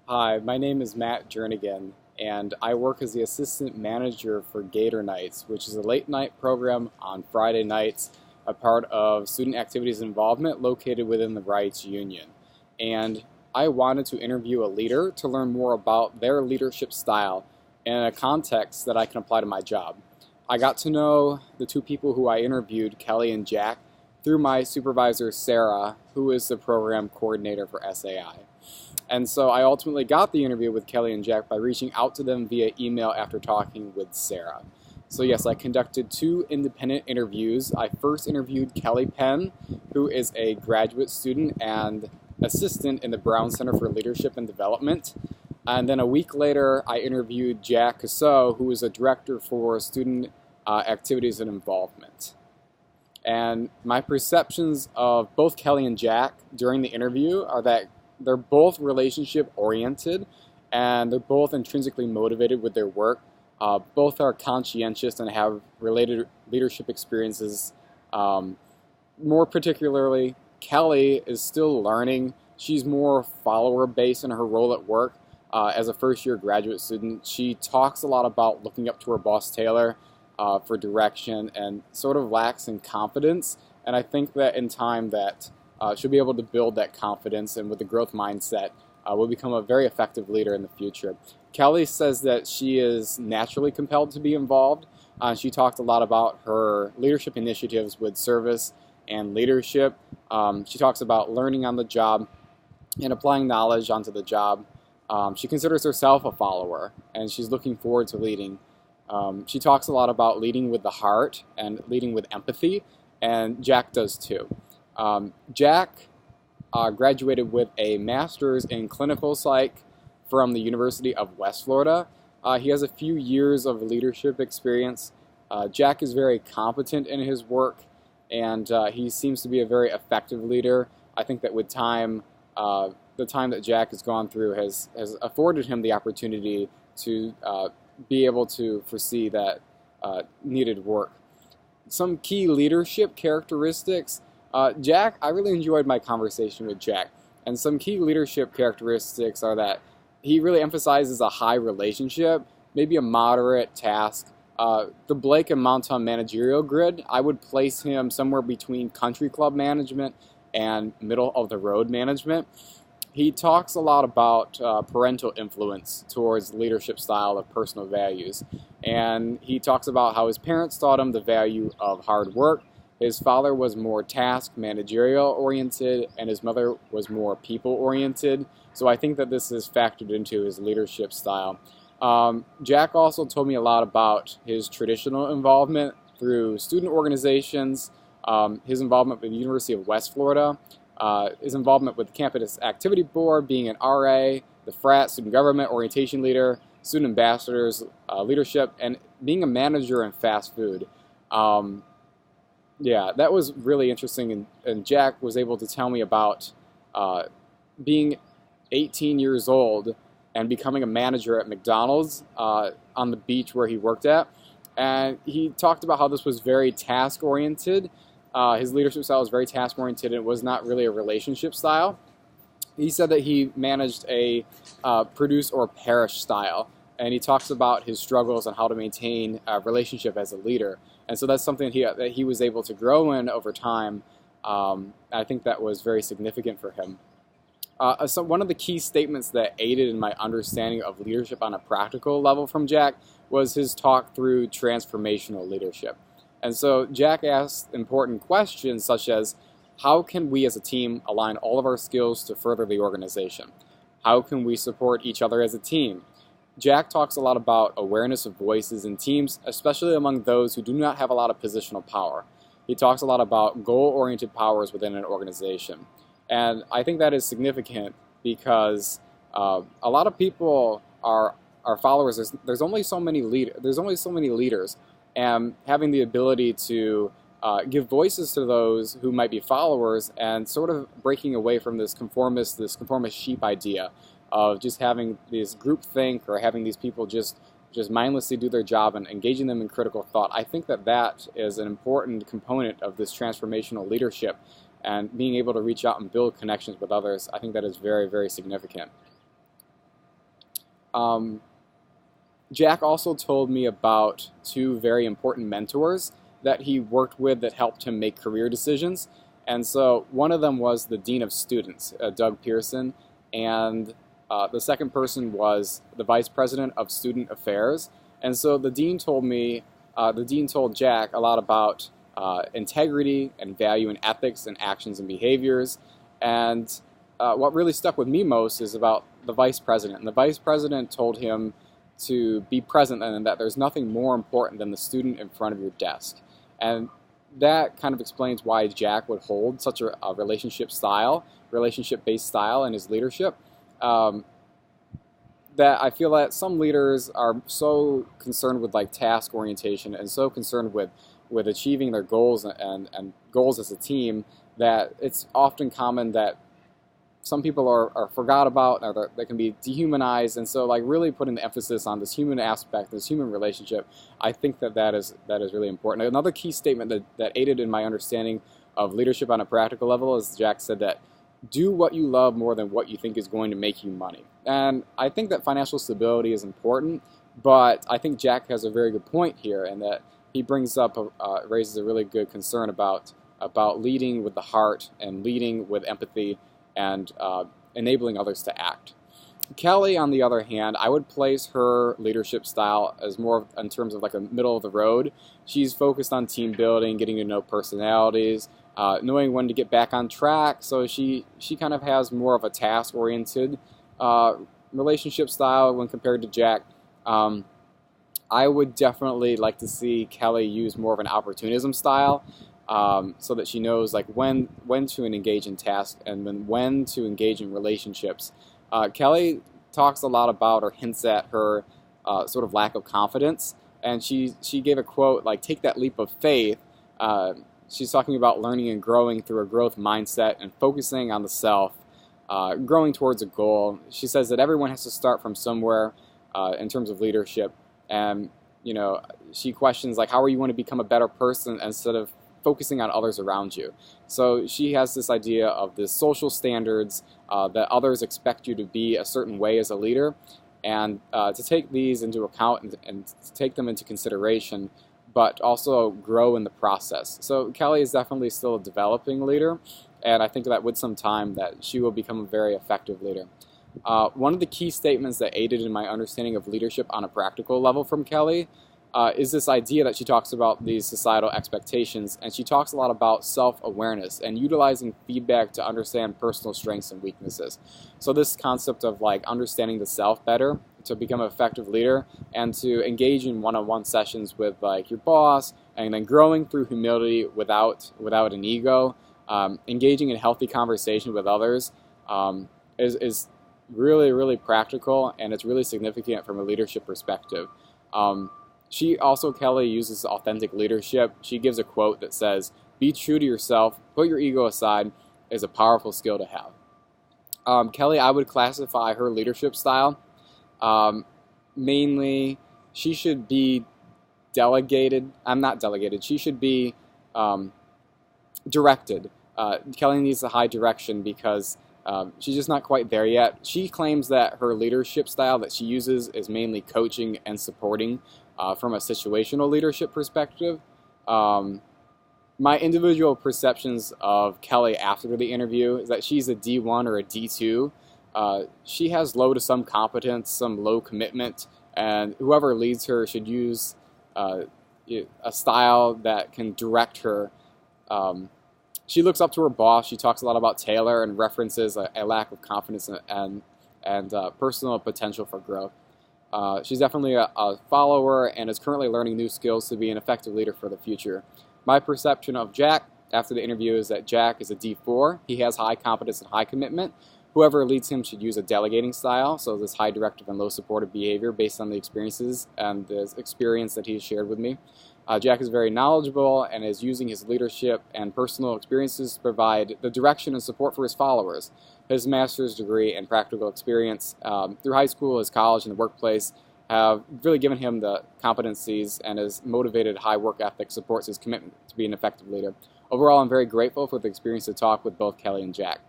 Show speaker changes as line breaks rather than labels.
Hi, my name is Matt Jernigan, and I work as the assistant manager for Gator Nights, which is a late night program on Friday nights, a part of student activities and involvement located within the Rights Union. And I wanted to interview a leader to learn more about their leadership style in a context that I can apply to my job. I got to know the two people who I interviewed, Kelly and Jack, through my supervisor, Sarah, who is the program coordinator for SAI. And so I ultimately got the interview with Kelly and Jack by reaching out to them via email after talking with Sarah. So yes, I conducted two independent interviews. I first interviewed Kelly Penn, who is a graduate student and assistant in the Brown Center for Leadership and Development. And then a week later, I interviewed Jack Casso, who is a director for student activities and involvement. And my perceptions of both Kelly and Jack during the interview are that they're both relationship oriented and they're both intrinsically motivated with their work. Both are conscientious and have related leadership experiences. More particularly, Kelly is still learning. She's more follower based in her role at work. As a first year graduate student, she talks a lot about looking up to her boss Taylor for direction and sort of lacks in confidence. And I think that in time that she'll be able to build that confidence, and with the growth mindset, will become a very effective leader in the future. Kelly says that she is naturally compelled to be involved. She talked a lot about her leadership initiatives with service and leadership. She talks about learning on the job and applying knowledge onto the job. She considers herself a follower, and she's looking forward to leading. She talks a lot about leading with the heart and leading with empathy, and Jack does too. Jack graduated with a master's in clinical psych from the University of West Florida. He has a few years of leadership experience. Jack is very competent in his work, and he seems to be a very effective leader. I think that with time, the time that Jack has gone through has afforded him the opportunity to be able to foresee that needed work. Some key leadership characteristics. Jack, I really enjoyed my conversation with Jack, and some key leadership characteristics are that he really emphasizes a high relationship, maybe a moderate task. The Blake and Montauk managerial grid, I would place him somewhere between country club management and middle of the road management. He talks a lot about parental influence towards leadership style of personal values, and he talks about how his parents taught him the value of hard work. His father was more task, managerial oriented, and his mother was more people oriented. So I think that this is factored into his leadership style. Jack also told me a lot about his traditional involvement through student organizations, his involvement with the University of West Florida, his involvement with the Campus Activity Board, being an RA, the frat, student government, orientation leader, student ambassadors, leadership, and being a manager in fast food. Yeah, that was really interesting, and Jack was able to tell me about being 18 years old and becoming a manager at McDonald's on the beach where he worked at. And he talked about how this was very task-oriented. His leadership style was very task-oriented, and it was not really a relationship style. He said that he managed a produce or perish style, and he talks about his struggles on how to maintain a relationship as a leader. And so that's something that he was able to grow in over time. I think that was very significant for him. So one of the key statements that aided in my understanding of leadership on a practical level from Jack was his talk through transformational leadership. And so Jack asked important questions such as, how can we as a team align all of our skills to further the organization? How can we support each other as a team? Jack talks a lot about awareness of voices in teams, especially among those who do not have a lot of positional power. He talks a lot about goal-oriented powers within an organization. And I think that is significant because a lot of people are followers. There's only so many leaders, and having the ability to give voices to those who might be followers, and sort of breaking away from this conformist sheep idea of just having this group think or having these people just mindlessly do their job and engaging them in critical thought. I think that is an important component of this transformational leadership, and being able to reach out and build connections with others. I think that is very, very significant. Jack also told me about two very important mentors that he worked with that helped him make career decisions. And so one of them was the Dean of Students, Doug Pearson, and the second person was the Vice President of Student Affairs. And so the Dean told Jack a lot about integrity and value and ethics and actions and behaviors. And what really stuck with me most is about the Vice President. And the Vice President told him to be present and that there's nothing more important than the student in front of your desk. And that kind of explains why Jack would hold such a relationship-based style in his leadership. That I feel that some leaders are so concerned with like task orientation and so concerned with achieving their goals and goals as a team that it's often common that some people are forgot about, or they can be dehumanized, and so like really putting the emphasis on this human aspect, this human relationship, I think that is really important. Another key statement that aided in my understanding of leadership on a practical level is Jack said that do what you love more than what you think is going to make you money. And I think that financial stability is important, but I think Jack has a very good point here, and that he brings up raises a really good concern about leading with the heart and leading with empathy and enabling others to act. Kelly, on the other hand, I would place her leadership style as more in terms of like a middle of the road. She's focused on team building, getting to know personalities, knowing when to get back on track. So she kind of has more of a task-oriented relationship style when compared to Jack. I would definitely like to see Kelly use more of an opportunism style. So that she knows like when to engage in tasks and when to engage in relationships. Kelly talks a lot about or hints at her sort of lack of confidence, and she gave a quote like, "Take that leap of faith." She's talking about learning and growing through a growth mindset and focusing on the self, growing towards a goal. She says that everyone has to start from somewhere in terms of leadership, and she questions like, how are you going to become a better person instead of focusing on others around you. So she has this idea of the social standards that others expect you to be a certain way as a leader, and to take these into account and to take them into consideration, but also grow in the process. So Kelly is definitely still a developing leader, and I think that with some time that she will become a very effective leader. One of the key statements that aided in my understanding of leadership on a practical level from Kelly is this idea that she talks about these societal expectations, and she talks a lot about self-awareness and utilizing feedback to understand personal strengths and weaknesses. So this concept of like understanding the self better to become an effective leader and to engage in one-on-one sessions with like your boss, and then growing through humility without an ego, engaging in healthy conversation with others is really, really practical, and it's really significant from a leadership perspective. Kelly uses authentic leadership. She gives a quote that says, "Be true to yourself, put your ego aside," is a powerful skill to have. Kelly, I would classify her leadership style. Mainly, she should be delegated. She should be directed. Kelly needs a high direction because she's just not quite there yet. She claims that her leadership style that she uses is mainly coaching and supporting from a situational leadership perspective. My individual perceptions of Kelly after the interview is that she's a D1 or a D2. She has low to some competence, some low commitment, and whoever leads her should use a style that can direct her. She looks up to her boss. She talks a lot about Taylor and references a lack of confidence and personal potential for growth. She's definitely a follower and is currently learning new skills to be an effective leader for the future. My perception of Jack after the interview is that Jack is a D4. He has high competence and high commitment. Whoever leads him should use a delegating style, so this high directive and low supportive behavior based on the experiences and the experience that he's shared with me. Jack is very knowledgeable and is using his leadership and personal experiences to provide the direction and support for his followers. His master's degree and practical experience through high school, his college, and the workplace have really given him the competencies, and his motivated high work ethic supports his commitment to be an effective leader. Overall, I'm very grateful for the experience to talk with both Kelly and Jack.